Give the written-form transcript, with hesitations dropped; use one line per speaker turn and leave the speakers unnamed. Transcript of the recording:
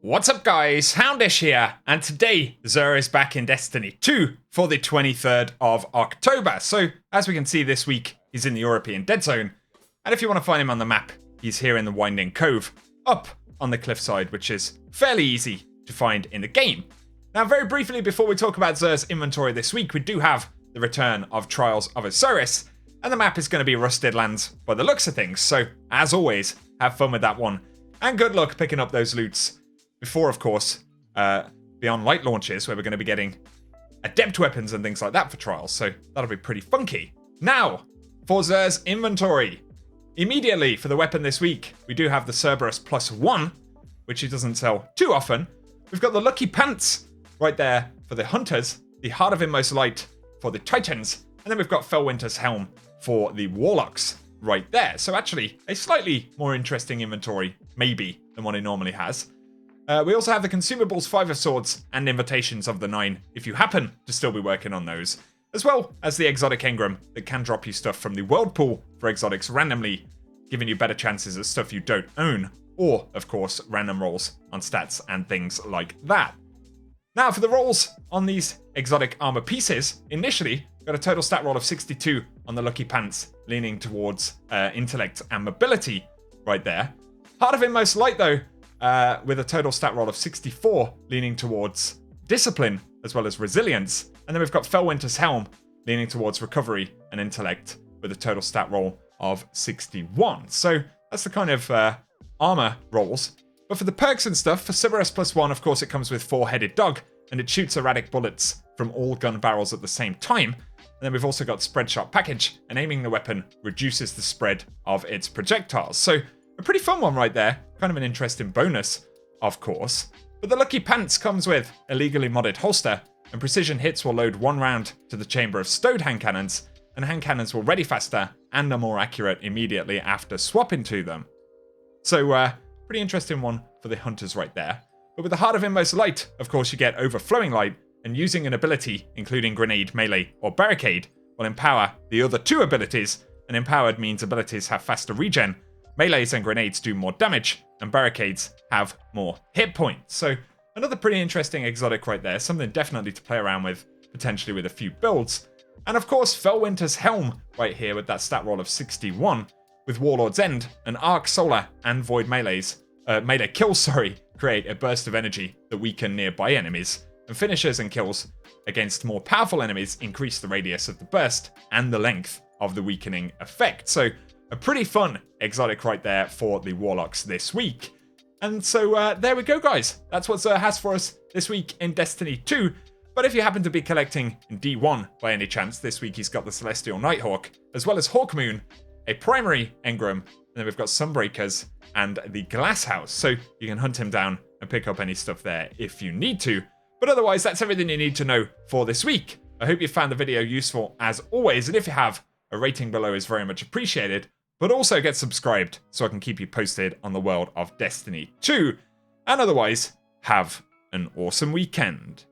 What's up guys, Houndish here, and today XUR'S is back in Destiny 2 for the 23rd of October. So, as we can see this week, he's in the European Dead Zone, and if you want to find him on the map, he's here in the Winding Cove, up on the cliffside, which is fairly easy to find in the game. Now, very briefly, before we talk about XUR'S inventory this week, we do have the return of Trials of Osiris, and the map is going to be Rusted Lands by the looks of things, so, as always, have fun with that one, and good luck picking up those loots. Before, of course, Beyond Light launches, where we're going to be getting adept weapons and things like that for Trials, so that'll be pretty funky. Now, for XUR'S inventory. Immediately, for the weapon this week, we do have the Cerberus +1, which he doesn't sell too often. We've got the Lucky Pants right there for the Hunters, the Heart of Inmost Light for the Titans, and then we've got Felwinter's Helm for the Warlocks right there. So actually, a slightly more interesting inventory, maybe, than what he normally has. We also have the Consumables 5 of Swords and Invitations of the 9, if you happen to still be working on those, as well as the Exotic Engram that can drop you stuff from the World Pool for exotics randomly, giving you better chances at stuff you don't own, or, of course, random rolls on stats and things like that. Now, for the rolls on these exotic armor pieces, initially, got a total stat roll of 62 on the Lucky Pants, leaning towards intellect and mobility right there. Heart of Inmost Light, though, with a total stat roll of 64, leaning towards discipline as well as resilience. And then we've got Felwinter's Helm, leaning towards recovery and intellect, with a total stat roll of 61. So that's the kind of armor rolls. But for the perks and stuff, for Cerberus +1, of course, it comes with 4-headed dog, and it shoots erratic bullets from all gun barrels at the same time. And then we've also got Spread Shot Package, and aiming the weapon reduces the spread of its projectiles. So a pretty fun one right there. Kind of an interesting bonus, of course. But the Lucky Pants comes with a legally modded holster, and precision hits will load 1 round to the chamber of stowed hand cannons, and hand cannons will ready faster and are more accurate immediately after swapping to them. So, pretty interesting one for the Hunters right there. But with the Heart of Inmost Light, of course, you get Overflowing Light, and using an ability, including Grenade, Melee, or Barricade, will empower the other 2 abilities, and empowered means abilities have faster regen. Melees and grenades do more damage, and barricades have more hit points. So another pretty interesting exotic right there, something definitely to play around with, potentially with a few builds. And of course, Felwinter's Helm right here with that stat roll of 61, with Warlord's End, and Arc, Solar, and Void melee kills, create a burst of energy that weaken nearby enemies, and finishes and kills against more powerful enemies increase the radius of the burst and the length of the weakening effect. So a pretty fun exotic right there for the Warlocks this week. And so there we go, guys. That's what XUR has for us this week in Destiny 2. But if you happen to be collecting in D1 by any chance, this week he's got the Celestial Nighthawk, as well as Hawkmoon, a primary engram, and then we've got Sunbreakers and the Glass House. So you can hunt him down and pick up any stuff there if you need to. But otherwise, that's everything you need to know for this week. I hope you found the video useful as always, and if you have, a rating below is very much appreciated. But also get subscribed so I can keep you posted on the world of Destiny 2. And otherwise, have an awesome weekend.